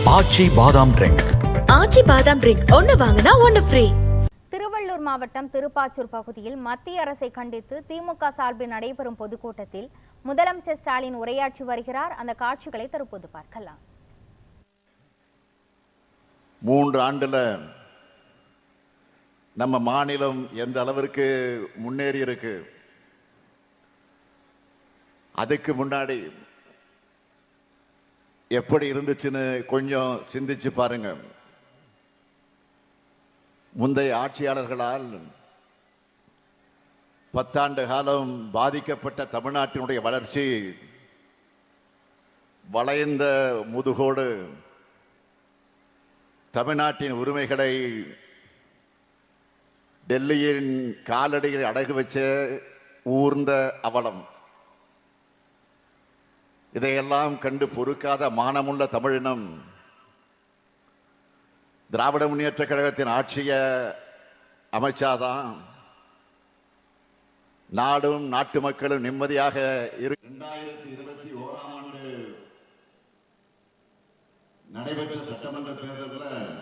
ஆச்சி பாதாம் ட்ரிங்க். ஆச்சி பாதாம் ட்ரிங்க் ஒன்னு வாங்கினா ஒன்னு ஃப்ரீ. திருவள்ளூர் மாவட்டம் திருப்பாச்சூர் பகுதியில் மத்திய அரசை கண்டித்து திமுக சார்பில் நடைபெறும் பொதுக்கூட்டத்தில் முதலமைச்சர் ஸ்டாலின் உரையாற்றி வருகிறார். அந்த காட்சிகளை தற்போது பார்க்கலாம். 3 ஆண்டுல நம்ம மாநிலம் எந்த அளவிற்கு முன்னேறி இருக்கு, அதுக்கு முன்னாடி எப்படி இருந்துச்சுன்னு கொஞ்சம் சிந்திச்சு பாருங்க. முந்தைய ஆட்சியாளர்களால் 10 ஆண்டு காலம் பாதிக்கப்பட்ட தமிழ்நாட்டினுடைய வளர்ச்சி வளைந்த முதுகோடு தமிழ்நாட்டின் உரிமைகளை டெல்லியின் காலடியில் அடகு வச்ச ஊர்ந்த அவலம். இதையெல்லாம் கண்டு பொறுக்காத மானமுள்ள தமிழினம் திராவிட முன்னேற்ற கழகத்தின் ஆட்சியை அமைச்சாதான் நாடும் நாட்டு மக்களும் நிம்மதியாக 2021 ஆண்டு நடைபெற்ற சட்டமன்ற தேர்தலில்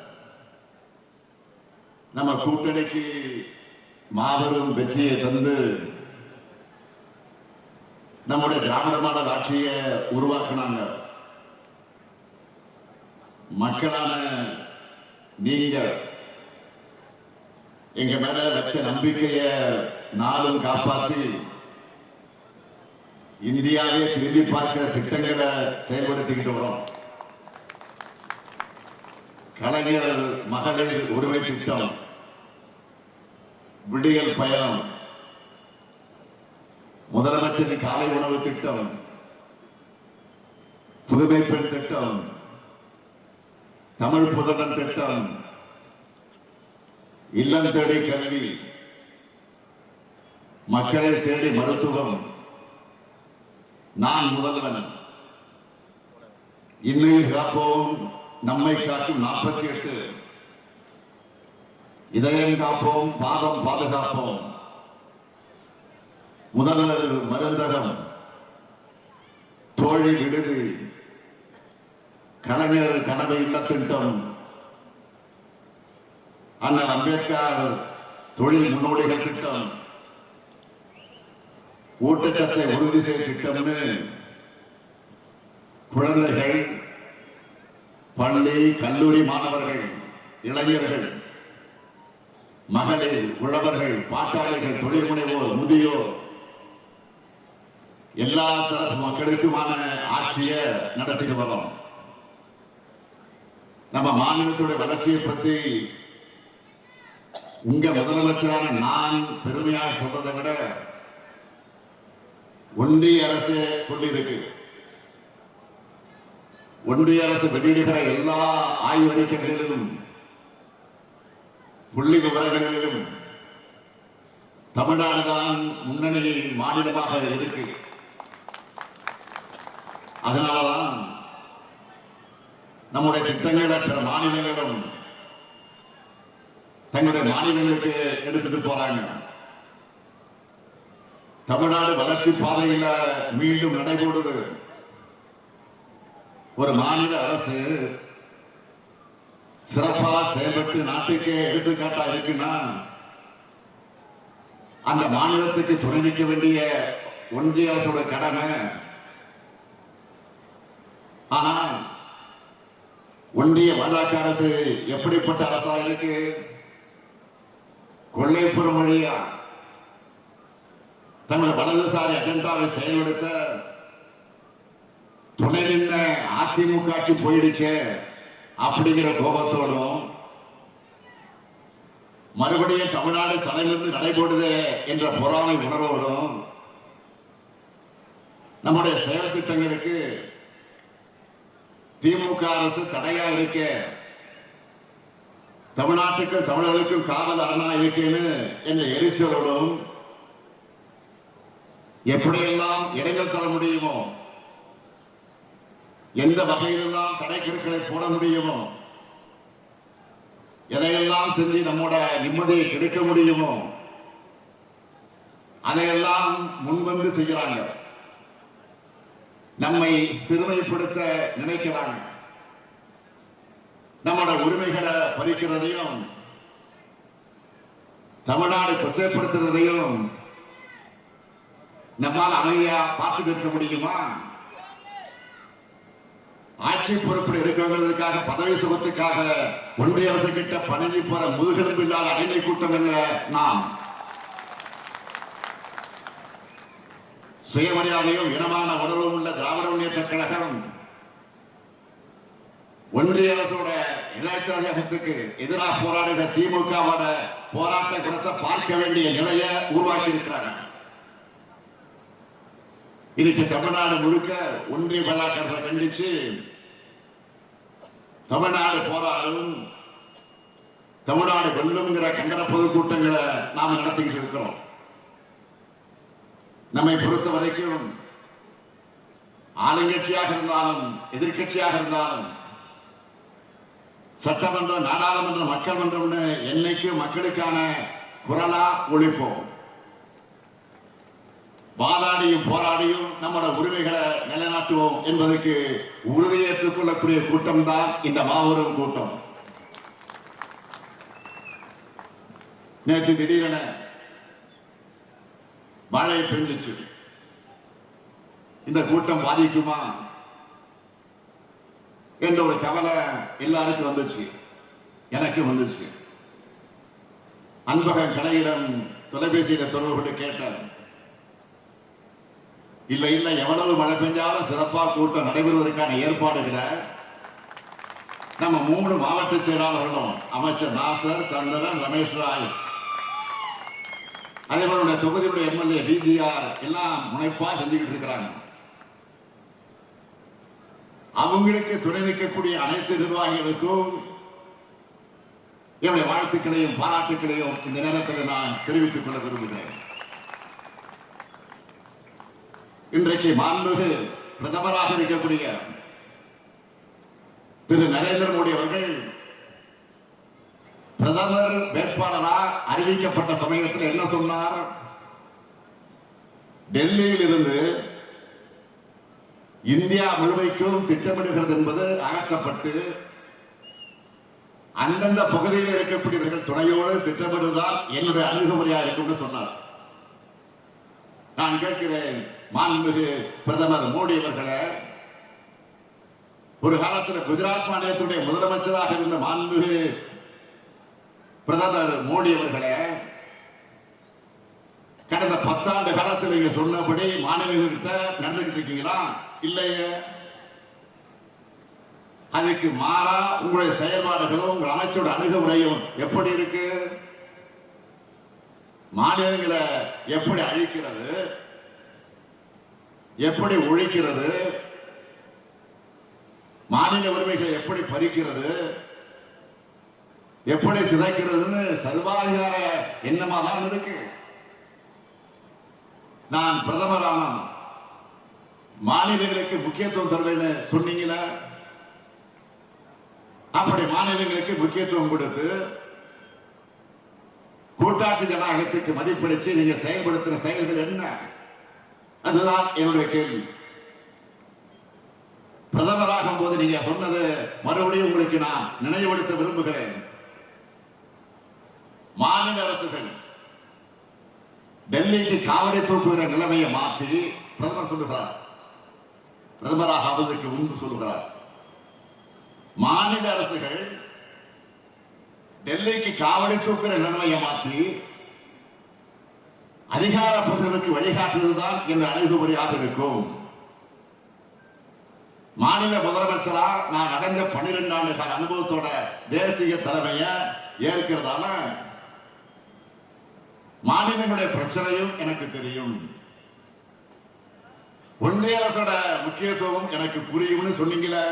நம்ம கூட்டணிக்கு மாபெரும் வெற்றியை தந்து நம்முடைய திராவிட மாடல் ஆட்சியை உருவாக்கினாங்க. மக்களான நீங்க எங்க மேல வச்ச நம்பிக்கைய நாளும் காப்பாற்றி இந்தியாவே திரும்பி பார்க்கிற திட்டங்களை செயல்படுத்திக்கிட்டு வரோம். கலைஞர் மகளிர் உரிமை திட்டம், விடியல் பயணம், முதலமைச்சரின் காலை உணவு திட்டம், புதுமை பெண் திட்டம், தமிழ் புதல்வன் திட்டம், இல்லம் தேடி கல்வி, மக்களை தேடி மருத்துவம், நான் முதல்வன், இன்னுயிர் காப்போம், நம்மை காக்கும் 48, இதயம் காப்போம், பாதம் பாதுகாப்போம், முதல்வர் மருந்தகம், தோழி விடுதி, கலைஞர் கனவு இல்ல திட்டம், அண்ணல் அம்பேத்கர் தொழில் முன்னோடிகள் திட்டம், ஊட்டச்சத்தை உறுதி செய்யும் திட்டம்னு குழந்தைகள், பள்ளி கல்லூரி மாணவர்கள், இளைஞர்கள், மகளிர், உழவர்கள், பாட்டாளிகள், தொழில் முனைவோர், முதியோர், எல்லா தரப்பு மக்களுக்குமான ஆட்சியை நடத்திட்டு வரோம். நம்ம மாநிலத்துடைய வளர்ச்சியை பற்றி உங்க முதலமைச்சரான நான் பெருமையாக சொல்றதை விட ஒன்றிய அரசு சொல்லியிருக்கு. ஒன்றிய அரசு வெளியிடுகிற எல்லா ஆய்வறிக்கைகளிலும் புள்ளி விவரங்களிலும் தமிழ்நாடு தான் முன்னணி மாநிலமாக இருக்கு. அதனாலதான் நம்முடைய திட்டங்களை பிற மாநிலங்களும் தங்களுடைய மாநிலங்களுக்கு எடுத்துட்டு போறாங்க. தமிழ்நாடு வளர்ச்சி பாதையில மீண்டும் நடைபோடுது. ஒரு மாநில அரசு சிறப்பா செயல்பட்டு நாட்டுக்கு எடுத்துக்காட்டா இருக்குன்னா அந்த மாநிலத்துக்கு துணை நிற்க வேண்டிய ஒன்றிய அரசோட கடமை. ஆனா ஒன்றிய பாஜக அரசு எப்படிப்பட்ட அரசா இருக்கு? கொள்ளைப்புறம் வழியா தங்கள் வலதுசாரி அஜெண்டாவை செயல்படுத்த துணை நின்ற அதிமுக ஆட்சி போயிடுச்சு அப்படிங்கிற கோபத்தோடும், மறுபடியும் தமிழ்நாடு தலைநின்று நடைபோடுது என்ற பொறாமை உணர்வோடும் நம்முடைய செயல் திட்டங்களுக்கு திமுக அரசு தடையா இருக்க, தமிழ்நாட்டுக்கும் தமிழர்களுக்கும் காவல் அரணா இருக்கேன்னு என்ற எரிச்சலோடும் எப்படியெல்லாம் இடைஞ்சல் தர முடியுமோ, எந்த வகையிலெல்லாம் தடைக்கருக்களை போட முடியுமோ, எதையெல்லாம் செஞ்சு நம்மோட நிம்மதியை கெடுக்க முடியுமோ அதையெல்லாம் முன்வந்து செய்கிறாங்க. நம்மை சிறுமைப்படுத்த நினைக்கிறாங்க. நம்மளோட உரிமைகளை பறிக்கிறதையும் தமிழ்நாடு கொச்சைப்படுத்துறதையும் நம்மால் அமைதியா பார்த்து நிற்க முடியுமா? ஆட்சி பொறுப்பில் இருக்கிறதுக்காக பதவி சுகத்துக்காக ஒன்றிய அரசு கிட்ட பணிஞ்சு போற முதுகெலும்பு இல்லாத அடிமை கூட்டம் இல்ல நாம். சுயமரியாதையும் இனமான உணர்வும் உள்ள திராவிட முன்னேற்ற கழகம் ஒன்றிய அரசோட இனச்சகத்துக்கு எதிராக போராடுகிற திமுகவோட போராட்ட குணத்தை பார்க்க வேண்டிய நிலையை உருவாக்கி இருக்கிறாங்க. இன்னைக்கு தமிழ்நாடு முழுக்க ஒன்றிய பலாக்கரத்தை கண்டிச்சு தமிழ்நாடு போராடும், தமிழ்நாடு வெல்லும்ங்கிற கண்டன பொதுக்கூட்டங்களை நாம நடத்திக்கிட்டு இருக்கிறோம். நம்மை பொறுத்த வரைக்கும் ஆளுங்கட்சியாக இருந்தாலும் எதிர்கட்சியாக இருந்தாலும் சட்டமன்றம், நாடாளுமன்றம், மக்கள் மன்றம்னு என்னைக்கு மக்களுக்கான குரலா ஒழிப்போம். வாதாடியும் போராடியும் நம்மளோட உரிமைகளை நிலைநாட்டுவோம் என்பதற்கு உறுதியேற்றுக் கொள்ளக்கூடிய கூட்டம் தான் இந்த மாபெரும் கூட்டம். நேற்று திடீரென மழை பெஞ்சிச்சு. இந்த கூட்டம் பாதிக்குமா என்ற ஒரு கவலை எல்லாருக்கும் வந்துச்சு, எனக்கு வந்துச்சு. அன்பகன் கலையிடம் தொலைபேசியில தொடர்பு கொண்டு கேட்டேன். இல்ல எவ்வளவு மழை பெஞ்சாலும் சிறப்பா கூட்டம் நடைபெறுவதற்கான ஏற்பாடுகளை நம்ம 3 மாவட்ட செயலாளர்களும், அமைச்சர் நாசர், சந்திரன், ரமேஷ் ராய், அதே போல தொகுதியுடைய எம்எல்ஏ டிஜிஆர் எல்லாம் முனைப்பா செஞ்சுக்கிட்டு இருக்கிறாங்க. அவங்களுக்கு துணை நிற்கக்கூடிய அனைத்து நிர்வாகிகளுக்கும் என்னுடைய வாழ்த்துக்களையும் பாராட்டுக்களையும் இந்த நேரத்தில் நான் தெரிவித்துக் கொள்ள விரும்புகிறேன். இன்றைக்கு மாண்புமிகு பிரதமராக இருக்கக்கூடிய திரு நரேந்திர மோடி அவர்கள் பிரதமர் வேட்பாளராக அறிவிக்கப்பட்ட சமயத்தில் என்ன சொன்னார்? டெல்லியில் இருந்து இந்தியா முழுமைக்கும் திட்டமிடுகிறது என்பது அகற்றப்பட்டு அந்தந்த பகுதியில் இருக்கக்கூடியவர்கள் துணையோடு திட்டமிடுவதால் என்னுடைய அணுகுமுறையா இருக்கும் சொன்னார். நான் கேட்கிறேன், மாண்புமிகு பிரதமர் மோடி அவர்களே, ஒரு காலத்தில் குஜராத் மாநிலத்துடைய முதலமைச்சராக இருந்த மாண்புமிகு பிரதமர் மோடி அவர்களே, கடந்த 10 ஆண்டு காலத்தில் நீங்க சொன்னபடி மாநிலங்கள்கிட்ட நடந்துகிட்டு இருக்கீங்களா? இல்லையே. அதுக்கு மாறா உங்களுடைய செயல்பாடுகளும் உங்கள் அமைச்சரோட அணுகுமுறையும் எப்படி இருக்கு? மாநிலங்களை எப்படி அழிக்கிறது, எப்படி ஒழிக்கிறது, மாநில உரிமைகள் எப்படி பறிக்கிறது, எப்படி சிதைக்கிறதுன்னு சர்வாதிகார எண்ணமா தான் இருக்கு. நான் பிரதமரான மாநிலங்களுக்கு முக்கியத்துவம் தருவேன்னு சொன்னீங்களா? அப்படி மாநிலங்களுக்கு முக்கியத்துவம் கொடுத்து கூட்டாட்சி ஜனநாயகத்துக்கு மதிப்பளிச்சு நீங்க செயல்படுத்துற செயல்கள் என்ன? அதுதான் என்னுடைய கேள்வி. பிரதமராகும் போது நீங்க சொன்னது மறுபடியும் உங்களுக்கு நான் நினைவுபடுத்த விரும்புகிறேன். மாநில அரசுகள் டெல்லிக்கு காவடி தூக்குகிற நிலைமையை மாற்றி பிரதமர் சொல்லுகிறார், பிரதமராக ஆவதற்கு முன்பு சொல்லுகிறார், மாநில அரசுகள் டெல்லிக்கு காவடி தூக்குற நிலைமையை மாற்றி அதிகார பகிர்வுக்கு வழிகாட்டுவதுதான் என்ற அணுகுமுறையாக இருக்கும். மாநில முதலமைச்சரா நான் அடைஞ்ச 12 ஆண்டு கால அனுபவத்தோட தேசிய தலைமையை ஏற்கிறதால மாநிலங்களுடைய பிரச்சனையும் எனக்கு தெரியும், ஒன்றிய அரசோட முக்கியத்துவம் எனக்கு புரியும்னு சொன்னீங்களே,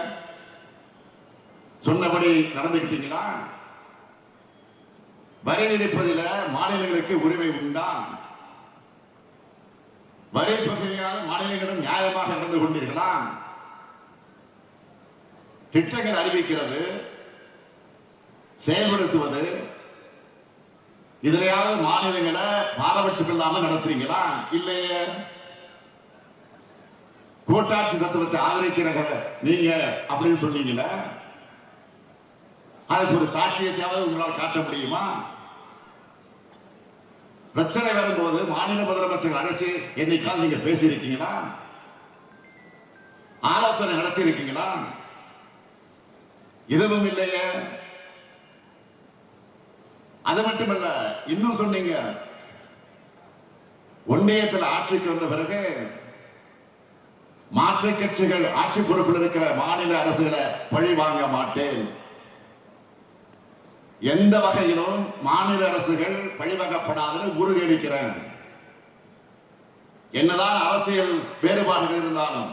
சொன்னபடி நடந்துக்கிட்டீங்களா? வரி விதிப்பதில் மாநிலங்களுக்கு உரிமை உண்டா? வரி பகுதியால் மாநிலங்களும் நியாயமாக நடந்து கொண்டீர்களா? திட்டங்கள் அறிவிக்கிறது, செயல்படுத்துவது, இதிலையாவது மாநிலங்களை பாரபட்சம் இல்லாமல் நடத்துறீங்களா? இல்லையே. கூட்டாட்சி தத்துவத்தை ஆதரிக்கிற நீங்க அப்படின்னு சொன்னீங்களா? அதுக்கு ஒரு சாட்சியத்தையாவது உங்களால் காட்ட முடியுமா? பிரச்சனை வரும்போது மாநில முதலமைச்சர்கள் அழைச்சு என்னைக்காவது நீங்க பேசியிருக்கீங்களா? ஆலோசனை நடத்தி இருக்கீங்களா? எதுவும் இல்லையே. அது மட்டுமல்ல, இன்னும் சொன்னீங்க, ஒன்றியத்தில் ஆட்சிக்கு வந்த பிறகு மாற்று கட்சிகள் ஆட்சி பொறுப்பில் இருக்கிற மாநில அரசுகளை பழி வாங்க மாட்டேன். எந்த வகையிலும் மாநில அரசுகள் பழிவாங்கப்படாதுன்னு உறுதியளிக்கிறேன். என்னதான் அரசியல் வேறுபாடுகள் இருந்தாலும்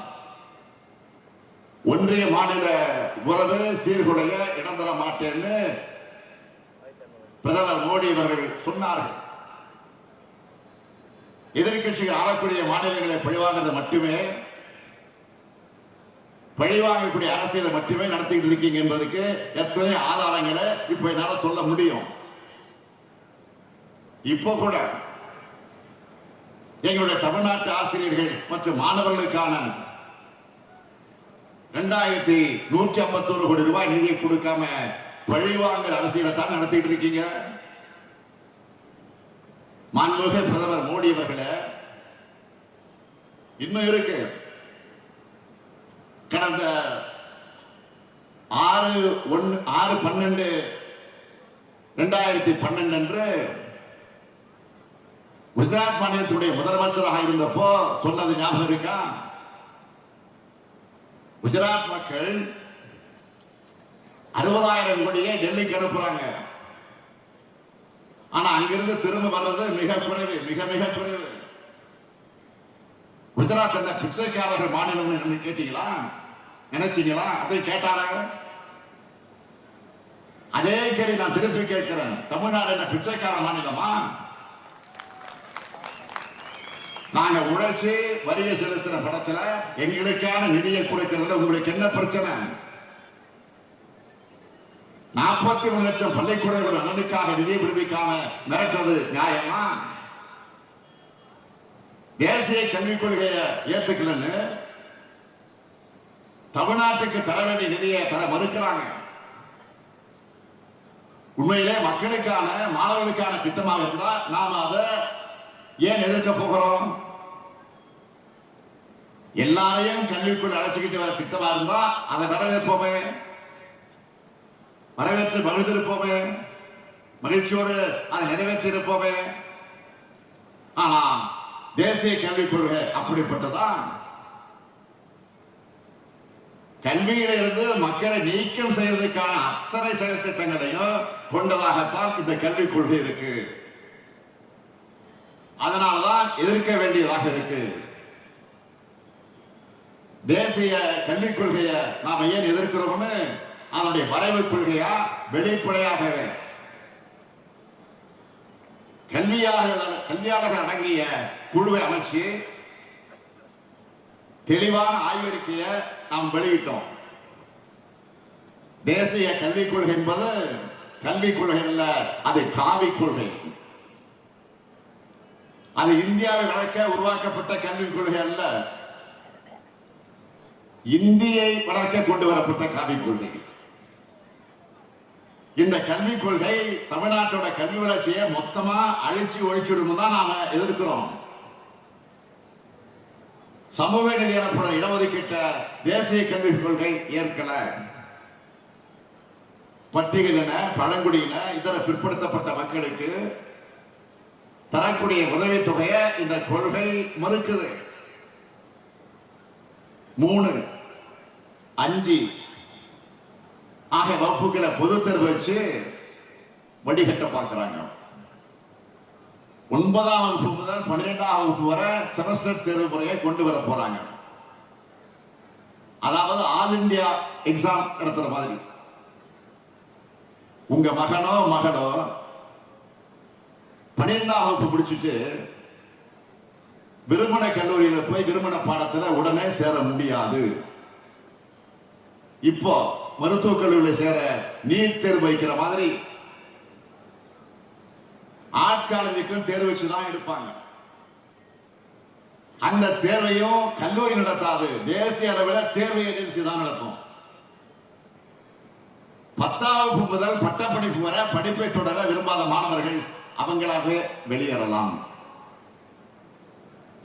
ஒன்றிய மாநில உறவு சீர்குலைய இடம் தர மாட்டேன்னு பிரதமர் மோடி அவர்கள் சொன்னார்கள். எதிர்கட்சிகள் ஆளக்கூடிய மாநிலங்களை பழிவாங்கிறது மட்டுமே, பழிவாங்கக்கூடிய அரசியலை மட்டுமே நடத்திட்டு இருக்கீங்க என்பதற்கு எத்தனை ஆதாரங்களை இப்ப என்னால சொல்ல முடியும். இப்போ கூட எங்களுடைய தமிழ்நாட்டு ஆசிரியர்கள் மற்றும் மாணவர்களுக்கான 2151 கோடி ரூபாய் நிதியை கொடுக்காம பழிவாங்குற அரசியலை தான் நடத்திட்டு இருக்கீங்க. மாண்புமிகு பிரதமர் மோடி அவர்களே, இன்னும் இருக்கு. கடந்த 6/12/2012 அன்று குஜராத் மாநிலத்துடைய முதலமைச்சராக இருந்தப்போ சொன்னது ஞாபகம் இருக்கா? குஜராத் மக்கள் 60,000 கோடியை டெல்லிக்கு அனுப்புறாங்க. ஆனா அங்கிருந்து திரும்ப வர்றது மிக குறைவு, மிக மிக குறைவு. குஜராத் என்ன பிச்சைக்காரர்கள் மாநிலம் கேட்டீங்களா? நினைச்சீங்களா? அதை கேட்டாரா? அதே கேள்வி நான் திருப்பி கேட்கிறேன். தமிழ்நாடு என்ன பிச்சைக்கார மாநிலமா? நாங்க உழைச்சி வரியை செலுத்தின படத்துல எங்களுக்கான நிதியை கொடுக்கிறது உங்களுக்கு என்ன பிரச்சனை? 43 லட்சம் பள்ளிக்கூடங்கள் நலனுக்காக நிதியை விடுவிக்காம மிரட்டுறது நியாயமா? தேசிய கல்விக் கொள்கையை ஏத்துக்கலன்னு தமிழ்நாட்டுக்கு தர வேண்டிய நிதியை தர மறுக்கிறாங்க. உண்மையிலே மக்களுக்கான மாணவர்களுக்கான திட்டமாக இருந்தா நாம அதை ஏன் எதிர்க்க போகிறோம்? எல்லாரையும் கல்விக்குள் அழைச்சிக்கிட்டு வர திட்டமா இருந்தா அதை வரவேற்போமே, வரவேற்று மகிழ்ந்திருப்போமே, மகிழ்ச்சியோடு அதை நிறைவேற்றிருப்போமே. ஆனா தேசிய கல்விக் கொள்கை அப்படிப்பட்டதான். கல்வியில இருந்து மக்களை நீக்கம் செய்வதற்கான அத்தனை செயல் திட்டங்களையும் கொண்டதாகத்தான் இந்த கல்விக் கொள்கை இருக்கு. அதனாலதான் எதிர்க்க வேண்டியதாக இருக்கு. தேசிய கல்விக் கொள்கையை நாம ஏன் எதிர்க்கிறோம்னு அதனுடைய வரைவு கொள்கையா வெளிப்படையாக கல்வியாளர்கள் அடங்கிய குழுவை அமைச்சு தெளிவான ஆய்வறிக்கையை நாம் வெளியிட்டோம். தேசிய கல்விக் கொள்கை என்பது கல்விக் கொள்கை அல்ல, அது காவிக் கொள்கை. அது இந்தியாவை வளர்க்க உருவாக்கப்பட்ட கல்விக் கொள்கை அல்ல, இந்தியை வளர்க்க கொண்டு வரப்பட்ட காவிக் கொள்கை. இந்த கல்விக் கொள்கை தமிழ்நாட்டோட கல்வி வளர்ச்சியை மொத்தமா அழிச்சு ஒழிச்சுடும் தான் நாம எதிர்க்கிறோம். சமூக நிதி எனப்படும் இடஒதுக்கீட்ட தேசிய கல்விக் கொள்கை ஏற்கல. பட்டியலின, பழங்குடியின, இதர பிற்படுத்தப்பட்ட மக்களுக்கு தரக்கூடிய உதவித்தொகையை இந்த கொள்கை மறுக்குது. 3, 5 ஆகிய வகுப்புகளை பொது தேர்வு வச்சு வடிகட்ட பார்க்கிறாங்க. 9ஆம் வகுப்பு முதல் 12ஆம் வகுப்பு வரை செமஸ்டர் தேர்வு முறையை கொண்டு வர போறாங்க. அதாவது ஆல் இந்தியா எக்ஸாம் நடத்துற மாதிரி. உங்க மகனோ மகளோ 12ஆம் வகுப்பு முடிச்சுட்டு விருமண கல்லூரியில போய் விருமண பாடத்துல உடனே சேர முடியாது. இப்போ மருத்துவக் கல்லூரியில் சேர நீட் தேர்வு வைக்கிற மாதிரி ஆர்ட்ஸ் காலேஜுக்கும் தேர்வு வச்சுதான் எடுப்பாங்க. அந்த தேர்வையும் கல்லூரி நடத்தாது, தேசிய அளவில் தேர்வு ஏஜென்சி தான் நடத்தும். 10ஆம் வகுப்பு முதல் பட்டப்படிப்பு வரை படிப்பை தொடர விரும்பாத மாணவர்கள் அவங்களாவே வெளியேறலாம்.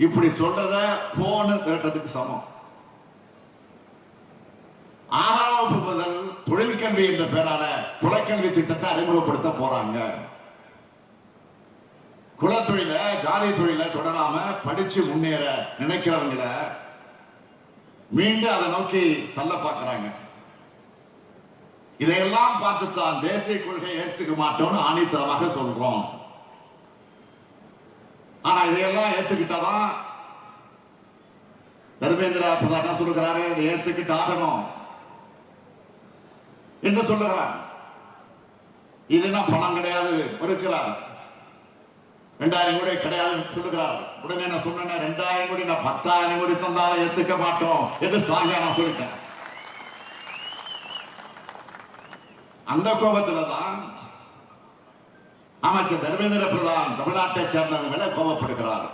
இப்படி சொல்றத போன் கேட்டதுக்கு சமம். 6ஆம் வகுப்பு முதல் தொழிற்கல்வி என்ற பெயரால குலக்கல்வி திட்டத்தை அறிமுகப்படுத்த போறாங்க. குலத்தொழில ஜாதி தொழில தொடராம படிச்சு முன்னேற நினைக்கிறவங்களை மீண்டும் அதை நோக்கி தள்ள பார்க்கிறாங்க. இதையெல்லாம் பார்த்துத்தான் தேசிய கொள்கையை ஏற்றுக்க மாட்டோம்னு ஆணித்தரமாக சொல்றோம். ஆனா இதையெல்லாம் ஏத்துக்கிட்டாதான் தர்மேந்திர பிரதான் சொல்லுகிறாரு, இதை ஏத்துக்கிட்டு ஆகணும் என்று சொல்லுகிறார். இல்லைன்னா பணம் கிடையாது இருக்கிறார். 2000 கோடி கிடையாது சொல்லுகிறார். உடனே நான் சொன்னேன், 2000 கோடி நான் 10,000 கோடி தந்தாலும் ஏத்துக்க மாட்டோம் என்று ஸ்ட்ராங்கா நான் சொல்லிட்டேன். அந்த கோபத்துலதான் அமைச்சர் தர்மேந்திர பிரதான் தமிழ்நாட்டை சேர்ந்தவர்களை கோபப்படுகிறார்.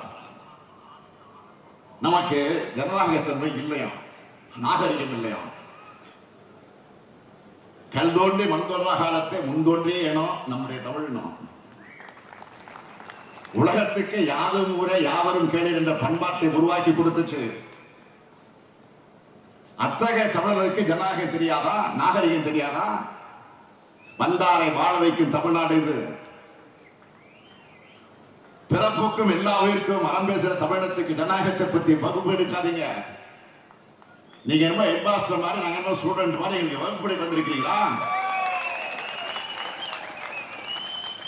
நமக்கு ஜனநாயகத்தன்மை இல்லையாம், நாகரிகம் இல்லையாம். கல் தோன்றி மண் தோன்றா காலத்தை முன்தோன்றி ஏனோ நம்முடைய தமிழ்னம். உலகத்துக்கு யாதும் ஊரே யாவரும் கேளீர் என்ற பண்பாட்டை உருவாக்கி கொடுத்துச்சு. அத்தகைய தமிழர்களுக்கு ஜனநாயகம் தெரியாதா, நாகரிகம் தெரியாதா? வந்தாரை வாழ வைக்கும் தமிழ்நாடு இது. பிறப்புக்கும் எல்லா உயிருக்கும் அறம் பேசுற தமிழகத்துக்கு ஜனநாயகத்தை பத்தி வகுப்பு எடுக்காதீங்க. நீங்க என்ன ஹெட்மாஸ்டர் மாதிரி, நாங்க என்ன ஸ்டூடெண்ட் மாதிரி எங்க வகுப்பு வந்திருக்கீங்களா?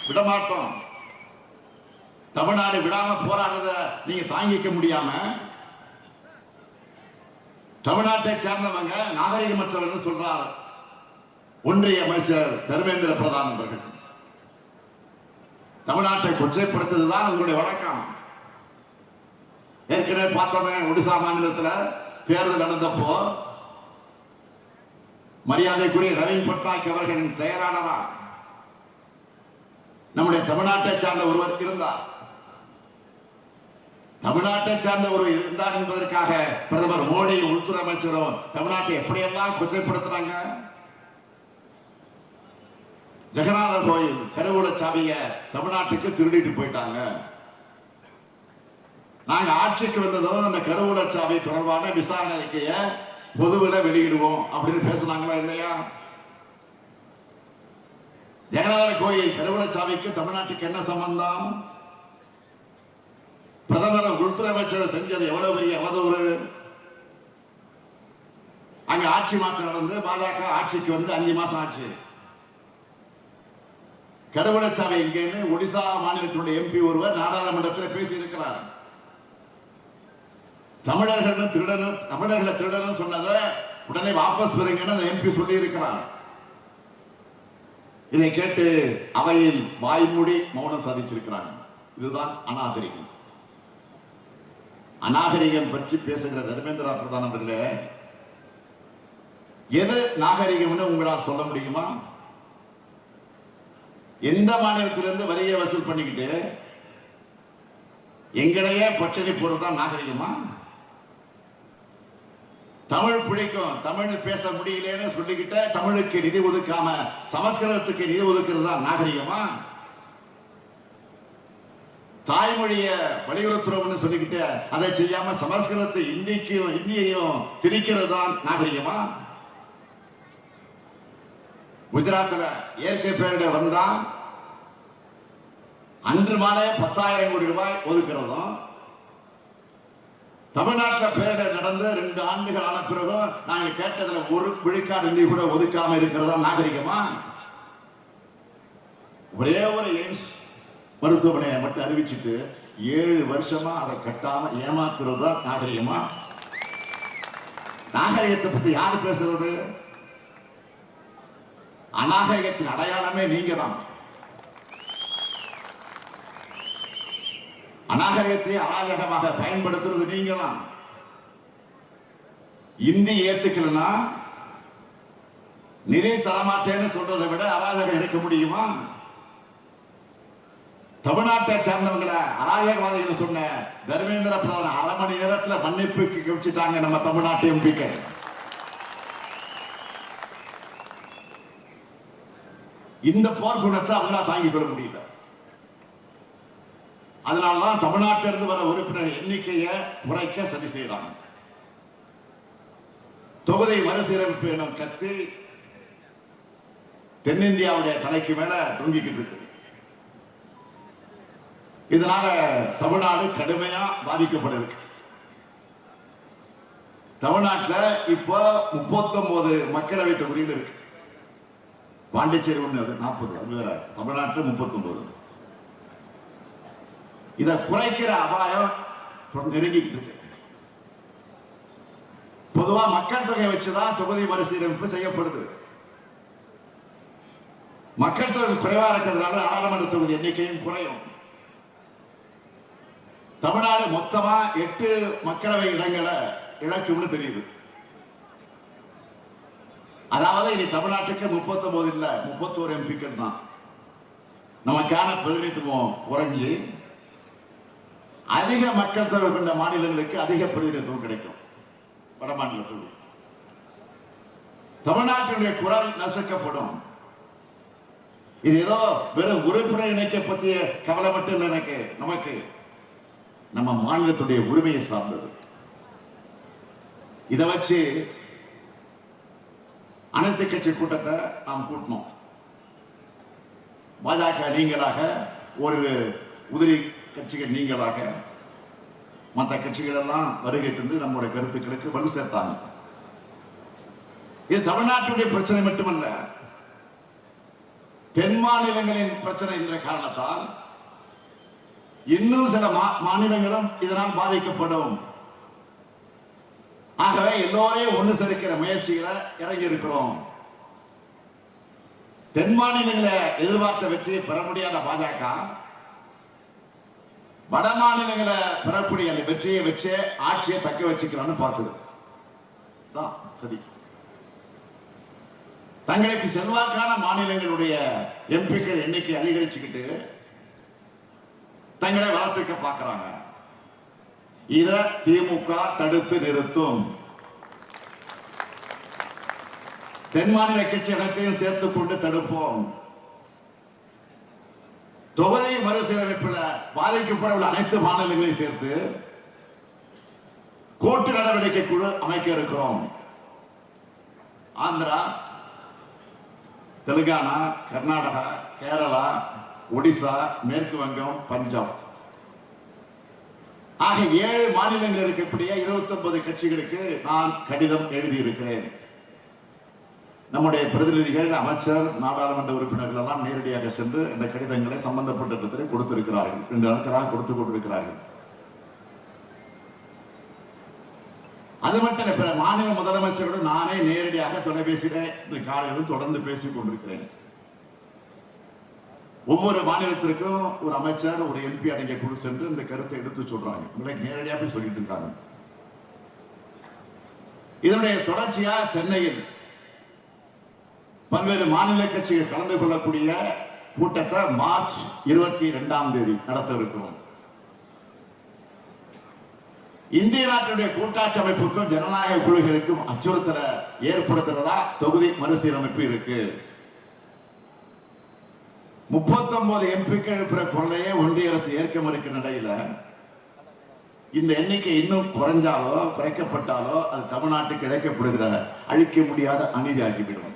விடமாட்டோம். தமிழ்நாடு விடாம போராடுறத நீங்க தாங்கிக்க முடியாம தமிழ்நாட்டை சேர்ந்தவங்க நாகரிகமற்றவர்கள் சொல்றார் ஒன்றிய அமைச்சர் தர்மேந்திர பிரதான் அவர்கள். தமிழ்நாட்டை கொச்சைப்படுத்துவதுதான் உங்களுடைய வழக்கம். ஏற்கனவே பார்த்தோமே, ஒடிசா மாநிலத்தில் தேர்தல் நடந்தப்போ மரியாதைக்குரிய நவீன் பட்நாயக் அவர்களின் செயலாளரா நம்முடைய தமிழ்நாட்டை சார்ந்த ஒருவர் இருந்தார். தமிழ்நாட்டை சார்ந்த ஒரு இருந்தார் என்பதற்காக பிரதமர் மோடி, உள்துறை அமைச்சரும் தமிழ்நாட்டை எப்படியெல்லாம் கொச்சைப்படுத்துறாங்க. ஜெகநாதர் கோயில் கருவூல சாவிய தமிழ்நாட்டுக்கு திருடிட்டு போயிட்டாங்க. நாங்க ஆட்சிக்கு வந்ததும் அந்த கருவூல சாவி தொடர்பான விசாரணை அறிக்கையை பொதுவில் வெளியிடுவோம் அப்படின்னு பேசுனாங்களா இல்லையா? ஜெகநாதர் கோயில் கருவூல சாவிக்கு தமிழ்நாட்டுக்கு என்ன சம்பந்தம்? பிரதமர் உள்துறை அமைச்சர் செஞ்சது எவ்வளவு பெரிய அவதூறு. அங்க ஆட்சி மாற்றம் நடந்து பாஜக ஆட்சிக்கு வந்து 5 மாசம் ஆச்சு. கருவூலச்சாவை இங்கேன்னு ஒடிசா மாநிலத்தினுடைய எம்பி ஒருவர் நாடாளுமன்றத்தில் பேசி இருக்கிறார். தமிழர்களை திருடர்கள் சொன்னதை உடனே வாபஸ் பெறுங்கன்னு அந்த எம்பி சொல்லி இருக்கிறார். இதை கேட்டு அவையில் வாய்மூடி மௌனம் சாதிச்சிருக்கிறாங்க. இதுதான் அநாகரிகம். அநாகரிகம் பற்றி பேசுகிற தர்மேந்திர பிரதான் அவர்களே, எது நாகரிகம்னு உங்களால் சொல்ல முடியுமா? எந்த மாநிலத்திலிருந்து வரியை வசூல் பண்ணிக்கிட்டு எங்களையே பச்சனை போடுறதுதான் நாகரிகமா? தமிழ் பிடிக்கும், தமிழ் பேச முடியலன்னு சொல்லிக்கிட்ட தமிழுக்கு நிதி ஒதுக்காம சமஸ்கிருதத்துக்கு நிதி ஒதுக்குறது தான் நாகரிகமா? தாய்மொழிய வலியுறுத்துறோம்னு சொல்லிக்கிட்டு அதை செய்யாம சமஸ்கிருதத்தை இந்தியையும் திணிக்கிறது தான் நாகரிகமா? குஜராத்தில் இயற்கை பேரிட வந்தா அன்று மாலை 10,000 கோடி ரூபாய் ஒதுக்கிறதும், தமிழ்நாட்டில் பேரிடர் நடந்து 2 ஆண்டுகள் ஆன பிறகும் நாங்கள் கேட்டதுல 1 விழுக்காடு நிதி கூட ஒதுக்காம இருக்கிறதா நாகரிகமா? ஒரே ஒரு எய்ம்ஸ் மருத்துவமனையை மட்டும் அறிவிச்சுட்டு 7 வருஷமா அதை கட்டாம ஏமாத்துறது தான் நாகரிகமா? நாகரிகத்தை பத்தி யாரு பேசுறது? அநாகரிகத்தின் அடையாளமே நீங்க தான். அநாகரிகத்தை அராஜகமாக பயன்படுத்துறது நீங்க தான். இந்தி ஏத்துக்கலன்னா நிதி தரமாட்டேன்னு சொல்றதை விட அராஜகம் இருக்க முடியுமா? தமிழ்நாட்டை சேர்ந்தவங்களை அராஜகவாதிகள் சொன்ன தர்மேந்திர பிரதான் 1/2 மணி நேரத்தில் மன்னிப்புக்கு வச்சுட்டாங்க நம்ம தமிழ்நாட்டு எம்பிக்கள். இந்த போர் குணத்தை அவங்களால தாங்கிக் கொள்ள முடியல. அதனாலதான் தமிழ்நாட்டிலிருந்து வர உறுப்பினர் எண்ணிக்கையை குறைக்க சதி செய்யறாங்க. தொகுதி மறுசீரமைப்பு எனும் கத்தி தென்னிந்தியாவுடைய தலைக்கு மேல தொங்கிக்கிட்டு இருக்கு. இதனால தமிழ்நாடு கடுமையா பாதிக்கப்பட்டிருக்கு. தமிழ்நாட்டில் இப்போ 39 மக்களவை தொகுதியில் இருக்கு. பாண்டிச்சேரி ஒண்ணு, அது 40, அது வேற. தமிழ்நாட்டில் 39. இதை குறைக்கிற அபாயம் நெருங்கிட்டு இருக்கு. பொதுவா மக்கள் தொகை வச்சுதான் தொகுதி மறுசீரமைப்பு செய்யப்படுது. மக்கள் தொகை குறைவா இருக்கிறதுனால நாடாளுமன்ற தொகுதி எண்ணிக்கையும் குறையும். தமிழ்நாடு மொத்தமா 8 மக்களவை இடங்களை இழக்கும்னு தெரியுது. அதாவது இனி தமிழ்நாட்டுக்கு 39 இல்ல, 31 எம்பிக்கள் தான். நமக்கான பிரதிநிதித்துவம் குறைஞ்சி அதிக மக்கள் தொகை கொண்ட மாநிலங்களுக்கு அதிக பிரதிநிதித்துவம் கிடைக்கும். வட மாநிலத்தில் தமிழ்நாட்டினுடைய குரல் நசுக்கப்படும். இது ஏதோ வெறும் உறுப்பினர் இணைக்க பற்றிய கவலை மட்டும் இல்லை. நமக்கு நம்ம மாநிலத்துடைய உரிமையை சார்ந்தது. இதை வச்சு அனைத்து கட்சி கூட்டத்தை நாம் கூட்டணும். பாஜக நீங்களாக, ஒரு உதிரி கட்சிகள் நீங்களாக, மற்ற கட்சிகள் எல்லாம் வருகை தந்து நம்முடைய கருத்துக்களுக்கு வலு சேர்த்தாங்க. இது தமிழ்நாட்டுடைய பிரச்சனை மட்டுமல்ல, தென் மாநிலங்களின் பிரச்சனை என்ற காரணத்தால் இன்னும் சில மாநிலங்களும் இதனால் பாதிக்கப்படும். ஆகவே எல்லோரையும் ஒன்று சேர்க்கிற முயற்சிகளை இறங்கி இருக்கிறோம். தென் மாநிலங்களை எதிர்பார்த்த வெற்றியை பெற முடியாத பாஜக வட மாநிலங்களை பெறக்கூடிய அந்த வெற்றியை வச்சு ஆட்சியை தக்க வச்சுக்கலாம்னு பார்க்குது. சரி, தங்களுக்கு செல்வாக்கான மாநிலங்களுடைய எம்பிக்கள் எண்ணிக்கை அதிகரிச்சுக்கிட்டு தங்களை வளர்த்துக்க பார்க்கிறாங்க. இத திமுக தடுத்து நிறுத்தும். தென் மாநில கட்சி அனைத்தையும் சேர்த்துக் கொண்டு தடுப்போம். தொகுதி மறுசீரமைப்பில் பாதிக்கப்படவுள்ள அனைத்து மாநிலங்களையும் சேர்த்து கூட்டு நடவடிக்கை குழு அமைக்க இருக்கிறோம். ஆந்திரா, தெலுங்கானா, கர்நாடகா, கேரளா, ஒடிசா, மேற்கு வங்கம், பஞ்சாப் ஆகிய 7 மாநிலங்கள் இருக்கக்கூடிய 29 கட்சிகளுக்கு நான் கடிதம் எழுதியிருக்கிறேன். நம்முடைய பிரதிநிதிகள், அமைச்சர், நாடாளுமன்ற உறுப்பினர்கள் எல்லாம் நேரடியாக சென்று இந்த கடிதங்களை சம்பந்தப்பட்ட இடத்திலே கொடுத்திருக்கிறார்கள். 2 நாட்களாக கொடுத்து கொண்டிருக்கிறார்கள். அது மட்டும் இல்ல, மாநில முதலமைச்சருடன் நானே நேரடியாக தொலைபேசியில காலையிலும் தொடர்ந்து பேசிக் கொண்டிருக்கிறேன். ஒவ்வொரு மாநிலத்திற்கும் ஒரு அமைச்சர், ஒரு எம்பி அடங்கிய குழு சென்று இந்த கருத்தை எடுத்து சொல்றாங்க. நேரடியாக போய் சொல்லிட்டு இருக்காங்க. இதனுடைய தொடர்ச்சியா சென்னையில் பல்வேறு மாநில கட்சிகள் கலந்து கொள்ளக்கூடிய கூட்டத்தை மார்ச் 22ஆம் தேதி நடத்த இருக்கிறோம். இந்திய நாட்டுடைய கூட்டாட்சி அமைப்புக்கும் ஜனநாயக குழுக்களுக்கும் அச்சுறுத்தலை ஏற்படுத்துறதா தொகுதி மறுசீரமைப்பு இருக்கு. 39 எம்பிக்கள் இருக்கிற கொள்ளையை ஒன்றிய அரசு ஏற்க மறுக்கிற நிலையில இந்த எண்ணிக்கை இன்னும் குறைஞ்சாலோ குறைக்கப்பட்டாலோ அது தமிழ்நாட்டுக்கு இழைக்கப்படுகிற அழிக்க முடியாத அநீதியாகிவிடும்.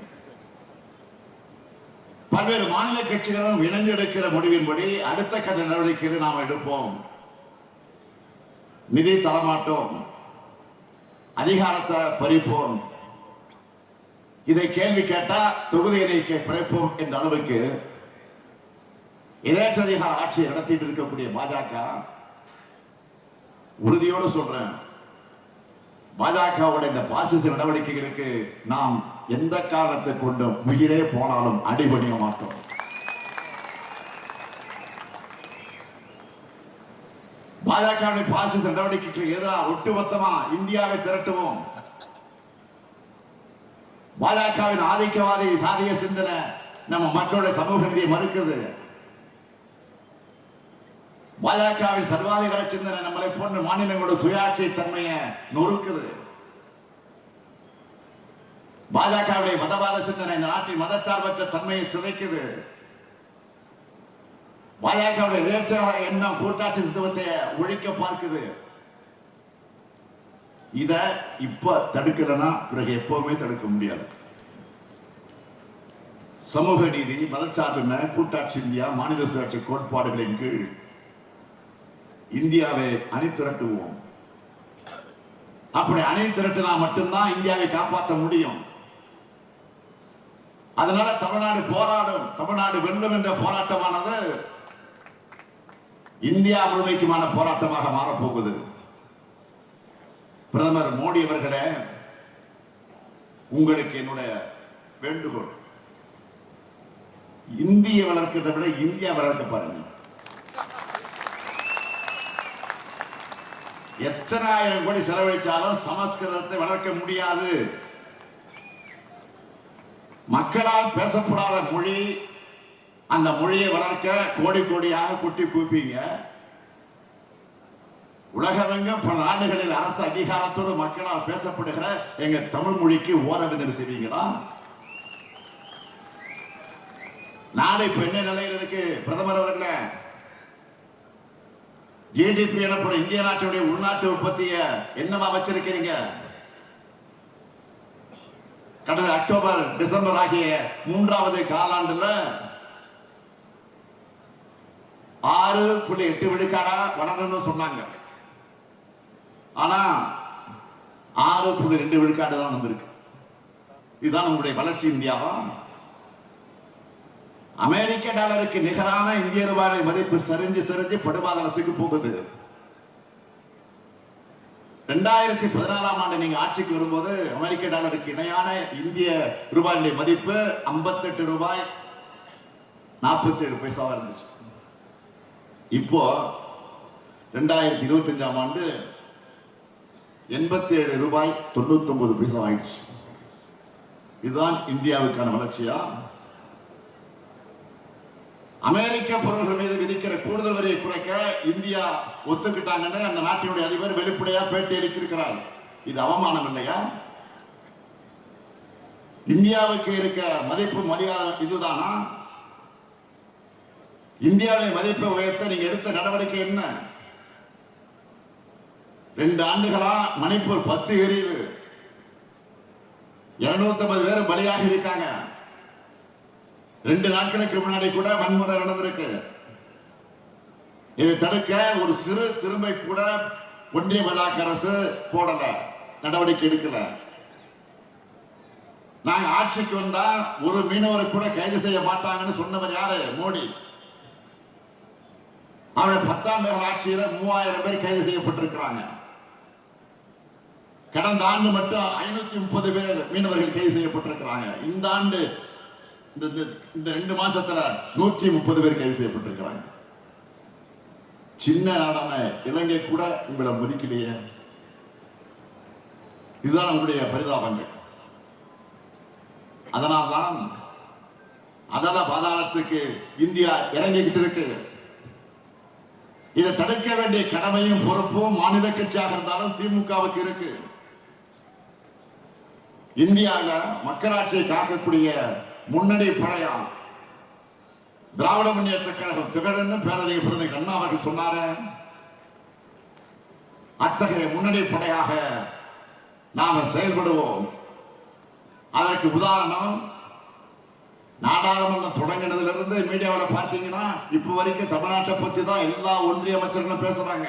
பல்வேறு மாநில கட்சிகளும் இணைந்து எடுக்கிற முடிவின்படி அடுத்த கட்ட நடவடிக்கைகளை நாம் எடுப்போம். நிதி தரமாட்டோம், அதிகாரத்தை பறிப்போம். இதை கேள்வி கேட்டா தொகுதி எண்ணிக்கை குறைப்போம் என்ற அளவுக்கு எதேச்சதிகார ஆட்சியை நடத்திட்டு இருக்கக்கூடிய பாஜக, உறுதியோடு சொல்றேன், பாஜகவுடைய இந்த பாசிச நடவடிக்கைகளுக்கு நாம் எந்த காரணத்தை கொண்டும் உயிரே போனாலும் அடிபணிய மாட்டோம். பாஜகவுடைய பாசிச நடவடிக்கைக்கு எதிராக ஒட்டுமொத்தமா இந்தியாவை திரட்டுவோம். பாஜகவின் ஆதிக்கவாதி சாதிய சிந்தனை நம்ம மக்களுடைய சமூக நீதியை மறுக்குது. பாஜகவின் சர்வாதிகார சிந்தனை நம்மளை போன்ற மாநிலங்களோட சுயாட்சி தன்மையை நொறுக்குது. பாஜகவுடைய மதவாத சிந்தனை இந்த நாட்டின் மதச்சார்பற்ற தன்மையை சிதைக்குது. பாஜகவுடைய எதேச்சையான எண்ணம் கூட்டாட்சி தத்துவத்தை ஒழிக்க பார்க்குது. இத இப்ப தடுக்கலன்னா பிறகு எப்பவுமே தடுக்க முடியாது. சமூக நீதி, மதச்சார்பின்மை, கூட்டாட்சி இந்தியா, மாநில சுயாட்சி கோட்பாடுகளின் கீழ் இந்தியாவை அணி திரட்டுவோம். அப்படி அணி திரட்டினா மட்டும்தான் இந்தியாவை காப்பாற்ற முடியும். அதனால தமிழ்நாடு போராடும், தமிழ்நாடு வெல்லும் என்ற போராட்டமானது இந்தியா முழுமைக்குமான போராட்டமாக மாறப்போகுது. பிரதமர் மோடி அவர்களே, உங்களுக்கு என்னுடைய வேண்டுகோள், இந்திய வளர்க்கிறதை விட இந்தியா வளர்க்க பாருங்க. எத்தனை ஆயிரம் கோடி செலவழிச்சாலும் சமஸ்கிருதத்தை வளர்க்க முடியாது. மக்களால் பேசப்படாத மொழி, அந்த மொழியை வளர்க்க கோடி கோடியாக குட்டி கூப்பீங்க. உலகமெங்கும் பல நாடுகளில் அரசு அங்கீகாரத்தோடு மக்களால் பேசப்படுகிற எங்க தமிழ் மொழிக்கு ஓரவிதம் செய்வீங்களா? நாடு இப்ப என்ன நிலையில் இருக்கு? பிரதமர் அவர்களே, ஜிடிபி எனப்படும் இந்திய நாட்டுடைய உள்நாட்டு உற்பத்தியை என்னவா வச்சிருக்கிறீங்க? கடந்த அக்டோபர் டிசம்பர் ஆகிய 3வது காலாண்டுல 6.8 விழுக்காடா வளரணும்னு சொன்னாங்க. ஆனா 6.2 விழுக்காடு தான் வந்திருக்கு. இதுதான் உங்களுடைய வளர்ச்சி இந்தியாவா? அமெரிக்க டாலருக்கு நிகரான இந்திய ரூபாய் மதிப்பு சரிஞ்சு சரிஞ்சு படுபாதளத்துக்கு போகுது. 2014ஆம் ஆண்டு நீங்க ஆட்சிக்கு வரும்போது அமெரிக்க டாலருக்கு இணையான இந்திய ரூபாய் மதிப்பு 58 ரூபாய் 47 பைசாவா இருந்துச்சு. இப்போ 2025ஆம் ஆண்டு 87 ரூபாய் 99 பைசா ஆயிடுச்சு. இதுதான் இந்தியாவுக்கான வளர்ச்சியா? அமெரிக்க பொருள்கள் மீது விதிக்கிற கூடுதல் வரியை குறைக்க இந்தியா ஒத்துக்கிட்டாங்கன்னு அந்த நாட்டினுடைய அதிபர் வெளிப்படையா பேட்டி அளிச்சிருக்கிறார். இது அவமானம் இல்லையா? இந்தியாவுக்கு இருக்க மதிப்பு மரியாதை இதுதானா? இந்தியாவுடைய மதிப்பை உயர்த்த நீங்க எடுத்த நடவடிக்கை என்ன? 2 ஆண்டுகளா மணிப்பூர் 10 எரியுது, 250 பேர் பலியாக இருக்காங்க. 2 நாட்களுக்கு முன்னாடி கூட வன்முறை நடந்திருக்கு. இதை தடுக்க ஒரு சிறு திரும்பை கூட ஒன்றிய பாஜக அரசு போடல, நடவடிக்கை எடுக்கல. நாங்க ஆட்சிக்கு வந்தா ஒரு மீனவரை கூட கைது செய்ய மாட்டாங்கன்னு சொன்னவர் யாரு? மோடி. அவருடைய 10ஆம் தேதி ஆட்சியில 3000 பேர் கைது செய்யப்பட்டிருக்கிறாங்க. கடந்த ஆண்டு மட்டும் 530 பேர் மீனவர்கள் கைது செய்யப்பட்டிருக்கிறாங்க. இந்த ஆண்டு இந்த 2 மாசத்துல 130 பேர் கைது செய்யப்பட்டிருக்கிறாங்க. சின்ன நாடான இலங்கை கூட உங்களை மதிக்கலையே. இதுதான் உங்களுடைய பரிதாபங்கள். அதனால்தான் அதல பாதாளத்துக்கு இந்தியா இறங்கிக்கிட்டு இருக்கு. இதை தடுக்க வேண்டிய கடமையும் பொறுப்பும் மாநில கட்சியாக இருந்தாலும் திமுகவுக்கு இருக்கு. இந்தியாவில் மக்களாட்சியை காக்கக்கூடிய முன்னணி படையா திராவிட முன்னேற்ற கழகம் திகழ்ந்து பேரறிஞர் பெருந்தகை அண்ணா அவர்கள் சொன்னாரு. அத்தகைய முன்னணி படையாக நாம செயல்படுவோம். அதற்கு உதாரணம், நாடாளுமன்றம் தொடங்கினதுல இருந்து மீடியாவில் பார்த்தீங்கன்னா இப்ப வரைக்கும் தமிழ்நாட்டை பத்தி தான் எல்லா ஒன்றிய அமைச்சர்களும் பேசுறாங்க.